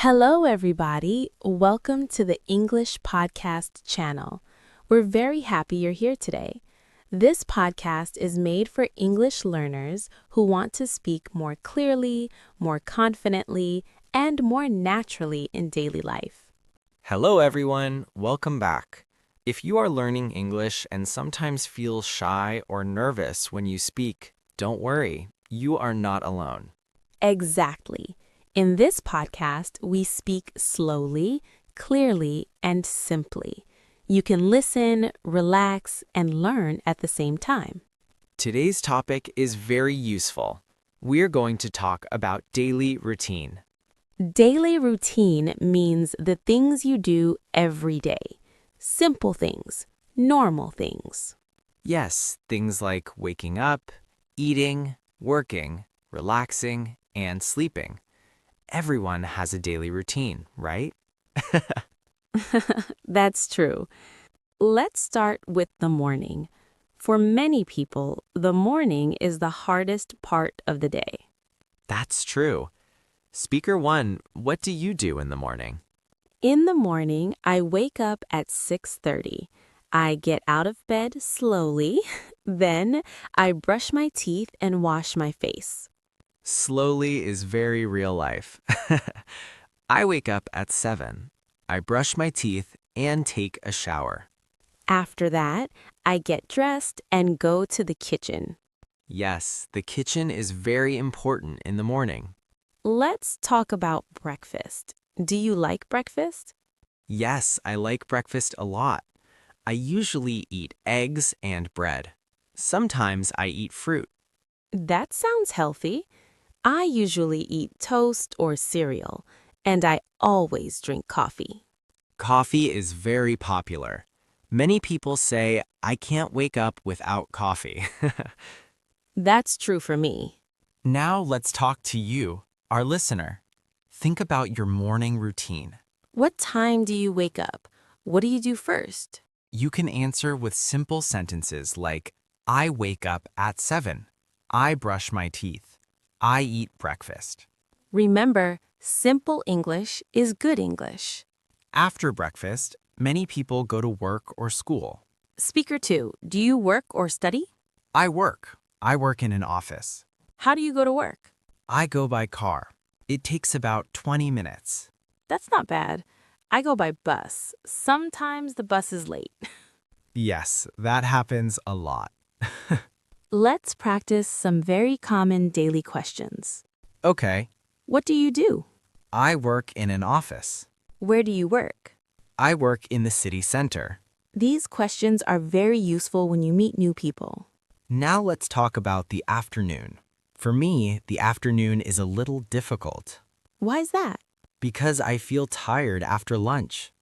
Hello, everybody. Welcome to the English Podcast channel. We're very happy you're here today. This podcast is made for English learners who want to speak more clearly, more confidently, and more naturally in daily life. Hello, everyone. Welcome back. If you are learning English and sometimes feel shy or nervous when you speak, don't worry. You are not alone. Exactly. In this podcast, we speak slowly, clearly, and simply. You can listen, relax, and learn at the same time. Today's topic is very useful. We're going to talk about daily routine. Daily routine means the things you do every day. Simple things, normal things. Yes, things like waking up, eating, working, relaxing, and sleeping. Everyone has a daily routine, right? That's true. Let's start with the morning. For many people, the morning is the hardest part of the day. That's true. Speaker 1, what do you do in the morning? In the morning, I wake up at 6:30. I get out of bed slowly. Then I brush my teeth and wash my face. Slowly is very real life. I wake up at 7. I brush my teeth and take a shower. After that, I get dressed and go to the kitchen. Yes, the kitchen is very important in the morning. Let's talk about breakfast. Do you like breakfast? Yes, I like breakfast a lot. I usually eat eggs and bread. Sometimes I eat fruit. That sounds healthy. I usually eat toast or cereal, and I always drink coffee. Coffee is very popular. Many people say, I can't wake up without coffee. That's true for me. Now let's talk to you, our listener. Think about your morning routine. What time do you wake up? What do you do first? You can answer with simple sentences like, I wake up at 7. I brush my teeth. I eat breakfast. Remember, simple English is good English. After breakfast, many people go to work or school. Speaker 2, do you work or study? I work. I work in an office. How do you go to work? I go by car. It takes about 20 minutes. That's not bad. I go by bus. Sometimes the bus is late. Yes, that happens a lot. Let's practice some very common daily questions. Okay, What do you do? I work in an office. Where do you work? I work in the city center. These questions are very useful when you meet new people. Now let's talk about the afternoon. For me, the afternoon is a little difficult Why is that? because I feel tired after lunch.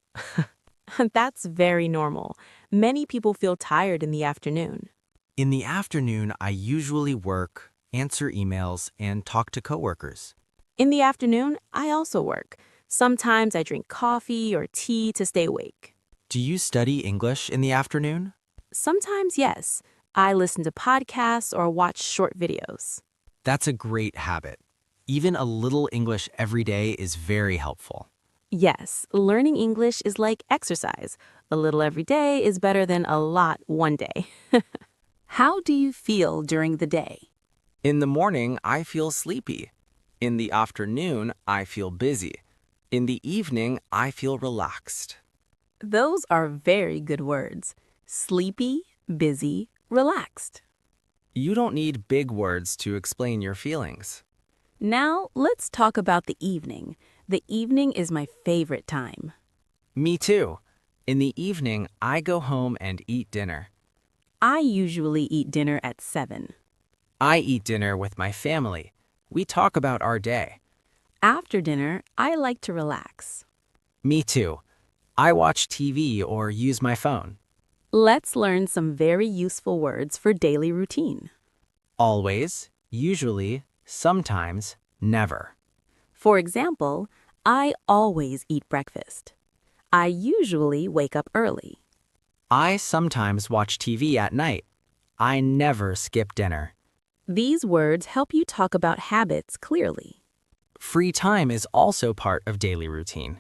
That's very normal. Many people feel tired in the afternoon. In the afternoon, I usually work, answer emails, and talk to coworkers. In the afternoon, I also work. Sometimes I drink coffee or tea to stay awake. Do you study English in the afternoon? Sometimes, yes. I listen to podcasts or watch short videos. That's a great habit. Even a little English every day is very helpful. Yes, learning English is like exercise. A little every day is better than a lot one day. How do you feel during the day? In the morning, I feel sleepy. In the afternoon, I feel busy. In the evening, I feel relaxed. Those are very good words. Sleepy, busy, relaxed. You don't need big words to explain your feelings. Now, let's talk about the evening. The evening is my favorite time. Me too. In the evening, I go home and eat dinner. I usually eat dinner at 7. I eat dinner with my family. We talk about our day. After dinner, I like to relax. Me too. I watch TV or use my phone. Let's learn some very useful words for daily routine. Always, usually, sometimes, never. For example, I always eat breakfast. I usually wake up early. I sometimes watch TV at night. I never skip dinner. These words help you talk about habits clearly. Free time is also part of daily routine.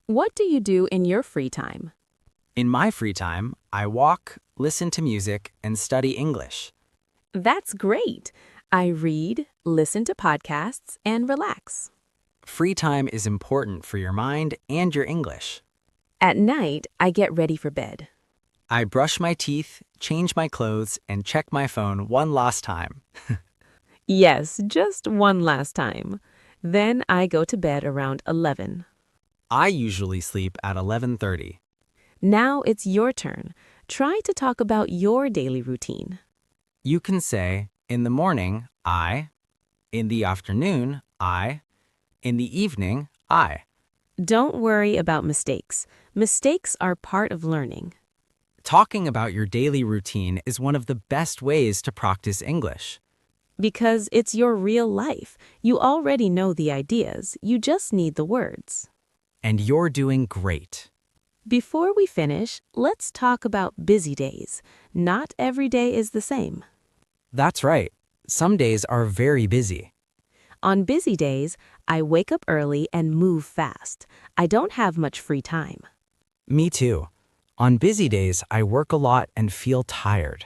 What do you do in your free time? In my free time, I walk, listen to music, and study English. That's great. I read, listen to podcasts, and relax. Free time is important for your mind and your English. At night, I get ready for bed. I brush my teeth, change my clothes, and check my phone one last time. Yes, just one last time. Then I go to bed around 11. I usually sleep at 11:30. Now it's your turn. Try to talk about your daily routine. You can say, in the morning, I. In the afternoon, I. In the evening, I. Don't worry about mistakes. Mistakes are part of learning. Talking about your daily routine is one of the best ways to practice English. Because it's your real life. You already know the ideas. You just need the words. And you're doing great. Before we finish, let's talk about busy days. Not every day is the same. That's right. Some days are very busy. On busy days, I wake up early and move fast. I don't have much free time. Me too. On busy days, I work a lot and feel tired.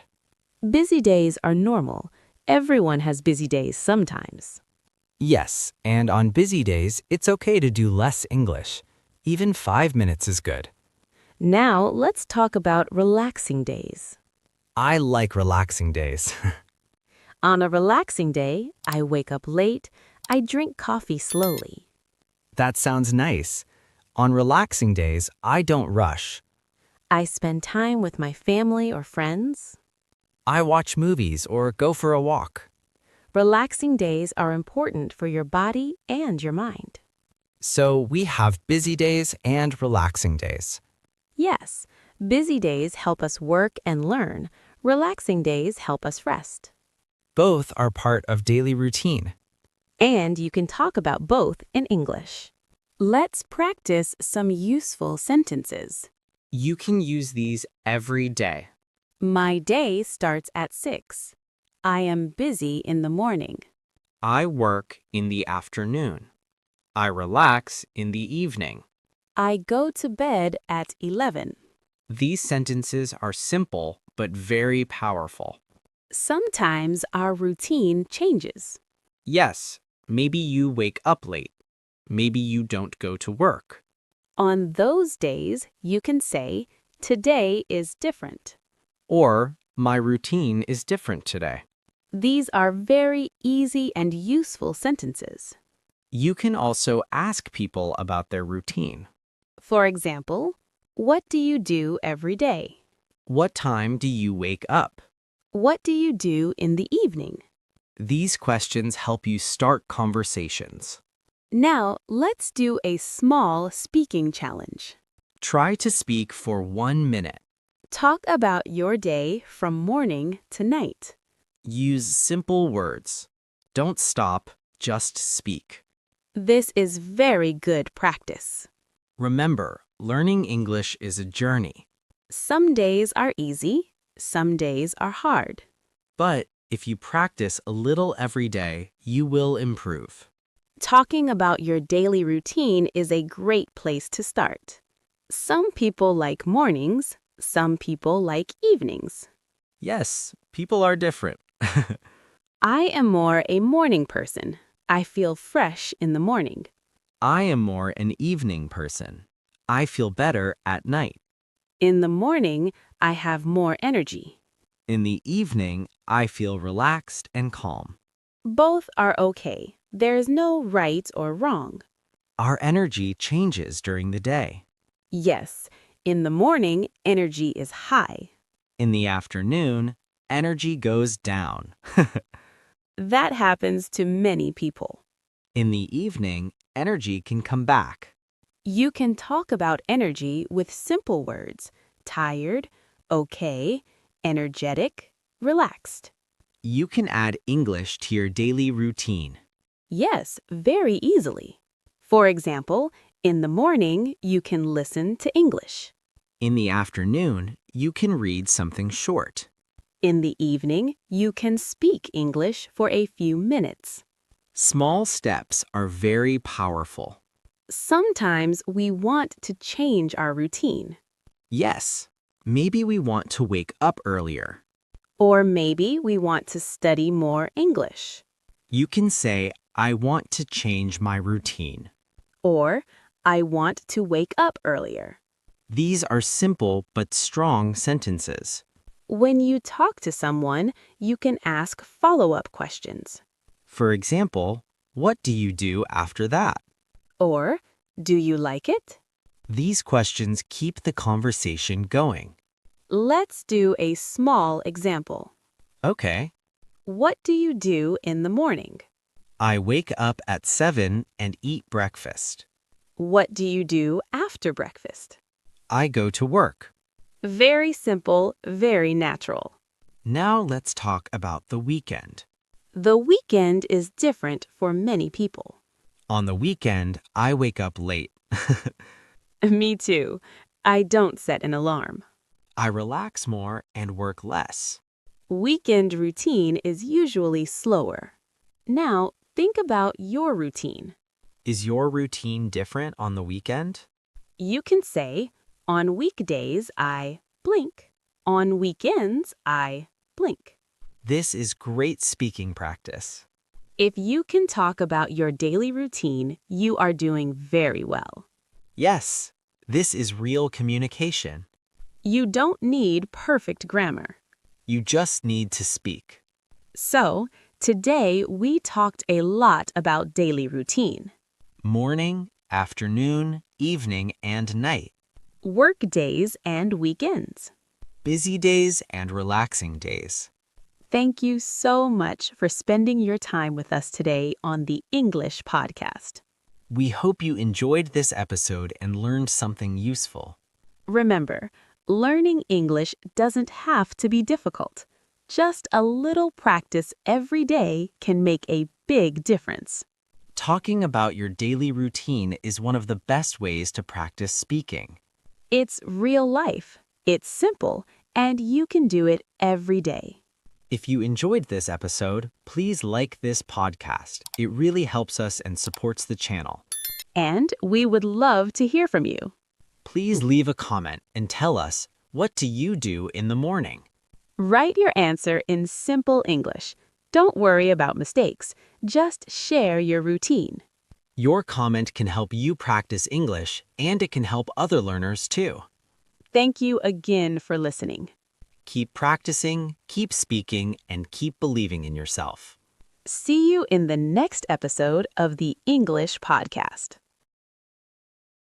Busy days are normal. Everyone has busy days sometimes. Yes, and on busy days, it's okay to do less English. Even 5 minutes is good. Now, let's talk about relaxing days. I like relaxing days. On a relaxing day, I wake up late. I drink coffee slowly. That sounds nice. On relaxing days, I don't rush. I spend time with my family or friends. I watch movies or go for a walk. Relaxing days are important for your body and your mind. So we have busy days and relaxing days. Yes, busy days help us work and learn. Relaxing days help us rest. Both are part of daily routine. And you can talk about both in English. Let's practice some useful sentences. You can use these every day. My day starts at 6. I am busy in the morning. I work in the afternoon. I relax in the evening. I go to bed at 11. These sentences are simple but very powerful. Sometimes our routine changes. Yes, maybe you wake up late. Maybe you don't go to work. On those days, you can say, today is different. Or, my routine is different today. These are very easy and useful sentences. You can also ask people about their routine. For example, what do you do every day? What time do you wake up? What do you do in the evening? These questions help you start conversations. Now, let's do a small speaking challenge. Try to speak for 1 minute. Talk about your day from morning to night. Use simple words. Don't stop, just speak. This is very good practice. Remember, learning English is a journey. Some days are easy, some days are hard. But if you practice a little every day, you will improve. Talking about your daily routine is a great place to start. Some people like mornings, some people like evenings. Yes, people are different. I am more a morning person. I feel fresh in the morning. I am more an evening person. I feel better at night. In the morning, I have more energy. In the evening, I feel relaxed and calm. Both are okay. There is no right or wrong. Our energy changes during the day. Yes, in the morning, energy is high. In the afternoon, energy goes down. That happens to many people. In the evening, energy can come back. You can talk about energy with simple words: tired, okay, energetic, relaxed. You can add English to your daily routine. Yes, very easily. For example, in the morning, you can listen to English. In the afternoon, you can read something short. In the evening, you can speak English for a few minutes. Small steps are very powerful. Sometimes we want to change our routine. Yes, maybe we want to wake up earlier. Or maybe we want to study more English. You can say, I want to change my routine. Or, I want to wake up earlier. These are simple but strong sentences. When you talk to someone, you can ask follow-up questions. For example, what do you do after that? Or, do you like it? These questions keep the conversation going. Let's do a small example. Okay. What do you do in the morning? I wake up at 7 and eat breakfast. What do you do after breakfast? I go to work. Very simple, very natural. Now let's talk about the weekend. The weekend is different for many people. On the weekend, I wake up late. Me too. I don't set an alarm. I relax more and work less. Weekend routine is usually slower. Now, think about your routine. Is your routine different on the weekend? You can say, on weekdays, I blink. On weekends, I blink. This is great speaking practice. If you can talk about your daily routine, you are doing very well. Yes, this is real communication. You don't need perfect grammar. You just need to speak. So, today we talked a lot about daily routine. Morning, afternoon, evening, and night. Work days and weekends. Busy days and relaxing days. Thank you so much for spending your time with us today on the English Podcast. We hope you enjoyed this episode and learned something useful. Remember, learning English doesn't have to be difficult. Just a little practice every day can make a big difference. Talking about your daily routine is one of the best ways to practice speaking. It's real life. It's simple, and you can do it every day. If you enjoyed this episode, please like this podcast. It really helps us and supports the channel. And we would love to hear from you. Please leave a comment and tell us, what do you do in the morning? Write your answer in simple English. Don't worry about mistakes. Just share your routine. Your comment can help you practice English, and it can help other learners too. Thank you again for listening. Keep practicing, keep speaking, and keep believing in yourself. See you in the next episode of the English Podcast.